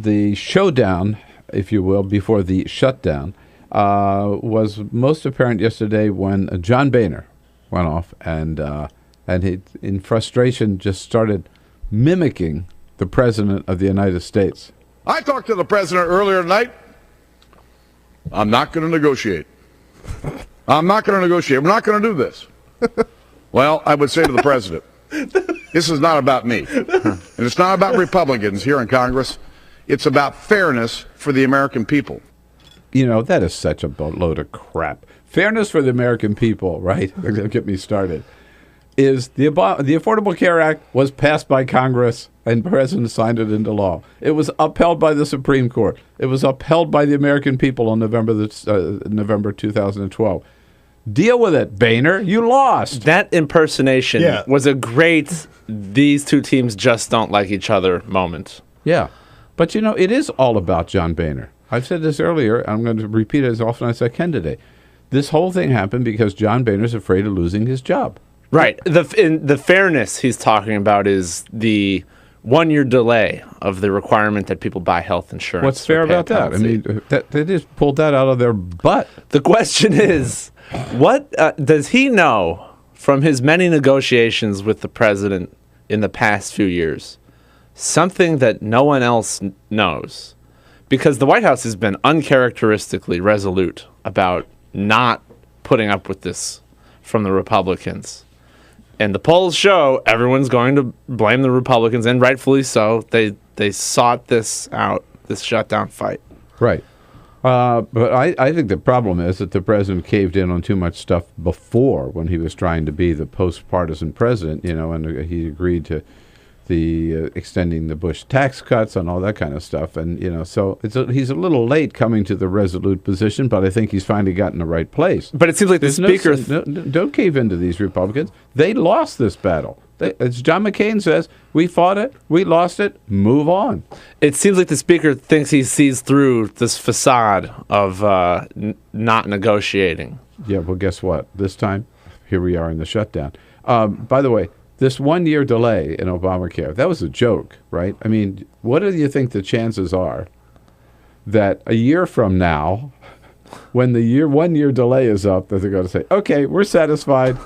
the showdown, if you will, before the shutdown, was most apparent yesterday when John Boehner went off and he, in frustration, just started mimicking the President of the United States. I talked to the President earlier tonight. I'm not going to negotiate. I'm not going to negotiate. We're not going to do this. Well, I would say to the President, this is not about me. And it's not about Republicans here in Congress. It's about fairness for the American people. You know, that is such a boatload of crap. Fairness for the American people, right? Don't get me started. Is the Affordable Care Act was passed by Congress and the President signed it into law. It was upheld by the Supreme Court. It was upheld by the American people on November 2012. Deal with it, Boehner. You lost. That impersonation was a great these two teams just don't like each other moment. Yeah. But, you know, it is all about John Boehner. I've said this earlier. I'm going to repeat it as often as I can today. This whole thing happened because John Boehner's afraid of losing his job. Right. The fairness he's talking about is the 1-year delay of the requirement that people buy health insurance. What's fair about that? I mean, they just pulled that out of their butt. The question is, what does he know from his many negotiations with the president in the past few years? Something that no one else knows. Because the White House has been uncharacteristically resolute about not putting up with this from the Republicans. And the polls show everyone's going to blame the Republicans, and rightfully so. They sought this out, this shutdown fight. Right. But I think the problem is that the president caved in on too much stuff before when he was trying to be the post-partisan president, you know, and he agreed to the extending the Bush tax cuts and all that kind of stuff. And, you know, so he's a little late coming to the resolute position, but I think he's finally gotten the right place. But it seems like the speaker... don't cave into these Republicans. They lost this battle. As John McCain says, we fought it, we lost it, move on. It seems like the speaker thinks he sees through this facade of not negotiating. Yeah, well, guess what? This time, here we are in the shutdown. By the way, this 1-year delay in Obamacare, that was a joke, right? I mean, what do you think the chances are that a year from now, when the 1-year delay is up, that they're going to say, okay, we're satisfied.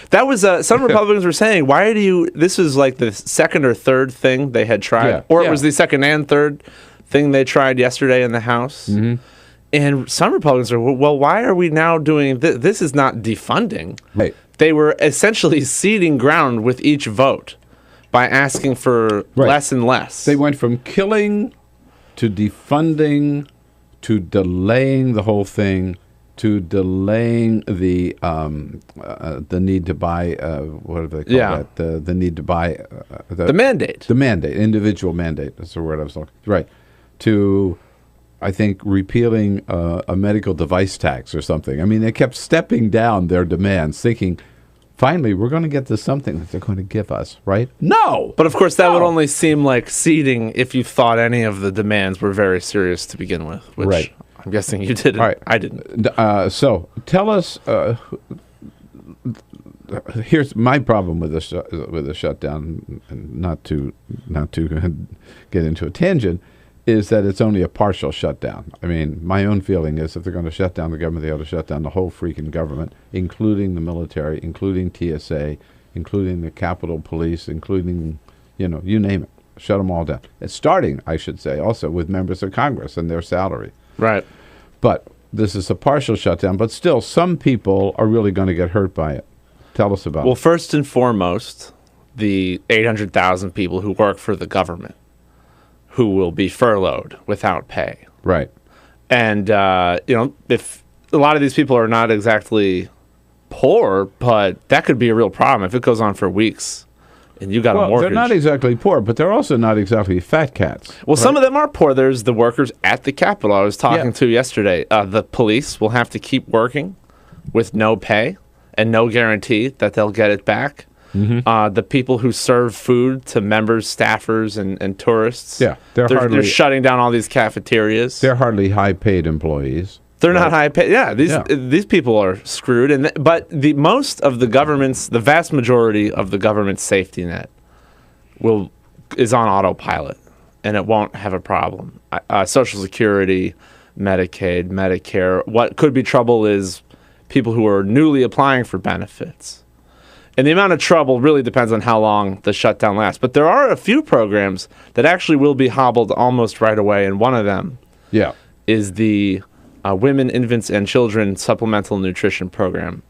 That was some Republicans were saying, why do you, this is like the second or third thing they had tried, or it was the second and third thing they tried yesterday in the House. Mm-hmm. And some Republicans are, well, why are we now doing this? This is not defunding. Right. They were essentially ceding ground with each vote by asking for less and less. They went from killing to defunding to delaying the whole thing to delaying the need to buy what do they call that? The need to buy the mandate. The mandate, individual mandate. That's the word I was looking for. Right. To I think repealing a medical device tax or something. I mean, they kept stepping down their demands, thinking, finally, we're going to get to something that they're going to give us, right? No! But, of course, that would only seem like ceding if you thought any of the demands were very serious to begin with, which I'm guessing you didn't. All right. I didn't. So, tell us, here's my problem with the shutdown, and not to get into a tangent, is that it's only a partial shutdown. I mean, my own feeling is if they're going to shut down the government, they ought to shut down the whole freaking government, including the military, including TSA, including the Capitol Police, including, you know, you name it. Shut them all down. It's starting, I should say, also with members of Congress and their salary. Right. But this is a partial shutdown, but still some people are really going to get hurt by it. Tell us about it. Well, first and foremost, the 800,000 people who work for the government, who will be furloughed without pay. Right. And, you know, if a lot of these people are not exactly poor, but that could be a real problem if it goes on for weeks and you got a mortgage. They're not exactly poor, but they're also not exactly fat cats. Well, some of them are poor. There's the workers at the Capitol I was talking to yesterday. The police will have to keep working with no pay and no guarantee that they'll get it back. Mm-hmm. The people who serve food to members, staffers, and tourists. Yeah, they're shutting down all these cafeterias. They're hardly high-paid employees. They're not high-paid. Yeah, these people are screwed. But the vast majority of the government's safety net is on autopilot. and it won't have a problem. Social Security, Medicaid, Medicare. What could be trouble is people who are newly applying for benefits. And the amount of trouble really depends on how long the shutdown lasts. But there are a few programs that actually will be hobbled almost right away, and one of them is the Women, Infants, and Children Supplemental Nutrition Program.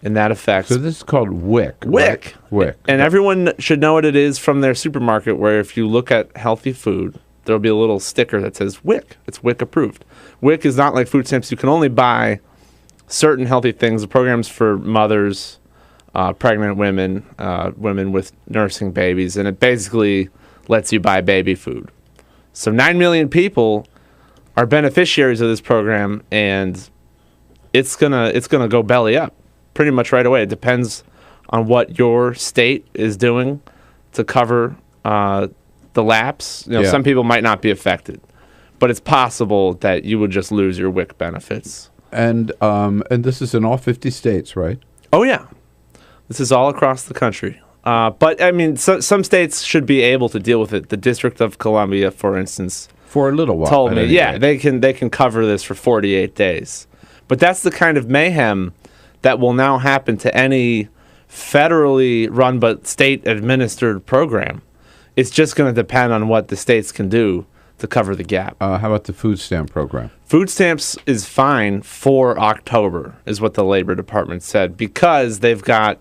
And that affects... So this is called WIC. WIC. Right? WIC. And everyone should know what it is from their supermarket, where if you look at healthy food, there'll be a little sticker that says WIC. It's WIC approved. WIC is not like food stamps. You can only buy certain healthy things. The program's for mothers, pregnant women, women with nursing babies, and it basically lets you buy baby food. So 9 million people are beneficiaries of this program, and it's gonna go belly up pretty much right away. It depends on what your state is doing to cover the lapse. Some people might not be affected, but it's possible that you would just lose your WIC benefits. And this is in all 50 states, right? Oh yeah, this is all across the country. But I mean, some states should be able to deal with it. The District of Columbia, for instance, for a little while, told me, they can cover this for 48 days. But that's the kind of mayhem that will now happen to any federally run but state administered program. It's just going to depend on what the states can do to cover the gap. How about the food stamp program? Food stamps is fine for October, is what the Labor Department said, because they've got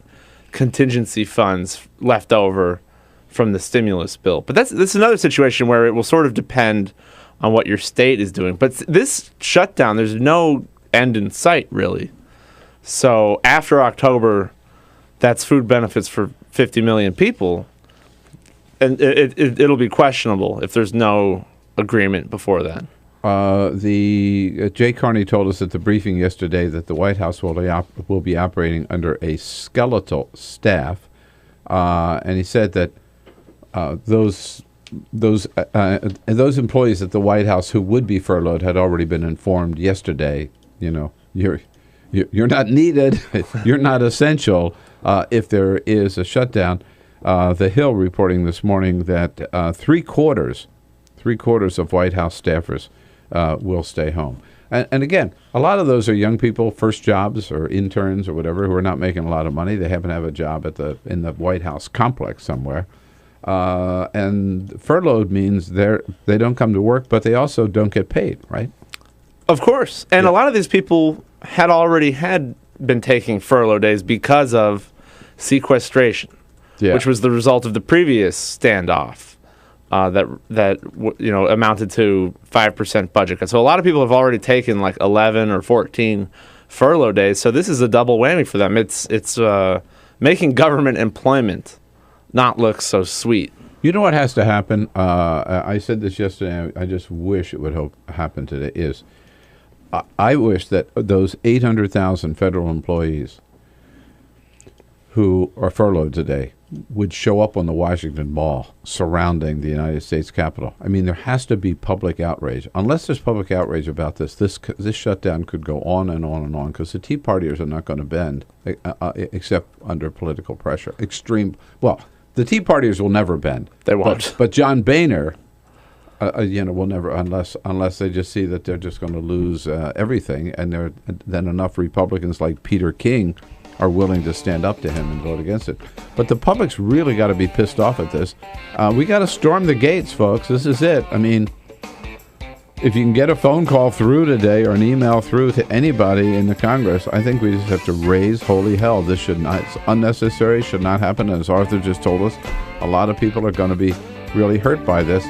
contingency funds left over from the stimulus bill. But this is another situation where it will sort of depend on what your state is doing. But this shutdown, there's no end in sight, really. So after October, that's food benefits for 50 million people, and it'll be questionable if there's no agreement before then. Jay Carney told us at the briefing yesterday that the White House will be operating under a skeletal staff, and he said that those employees at the White House who would be furloughed had already been informed yesterday. You're not needed. You're not essential if there is a shutdown. The Hill reporting this morning that three quarters of White House staffers will stay home. And again, a lot of those are young people, first jobs or interns or whatever, who are not making a lot of money. They happen to have a job in the White House complex somewhere. And furloughed means they don't come to work, but they also don't get paid, right? Of course. And a lot of these people had already been taking furlough days because of sequestration, which was the result of the previous standoff that amounted to 5% budget cut. So a lot of people have already taken like 11 or 14 furlough days. So this is a double whammy for them. It's making government employment not look so sweet. You know what has to happen? I said this yesterday. I just wish it would happen today. I wish that those 800,000 federal employees who are furloughed today would show up on the Washington Mall surrounding the United States Capitol. I mean, there has to be public outrage. Unless there's public outrage about this shutdown could go on and on and on, because the Tea Partiers are not going to bend except under political pressure. The Tea Partiers will never bend. They won't. But John Boehner, will never, unless they just see that they're just going to lose everything, and then enough Republicans like Peter King are willing to stand up to him and vote against it. But the public's really got to be pissed off at this. We got to storm the gates, folks. This is it. I mean, if you can get a phone call through today or an email through to anybody in the Congress, I think we just have to raise holy hell. This should not, it's unnecessary, should not happen. And as Arthur just told us, a lot of people are going to be really hurt by this.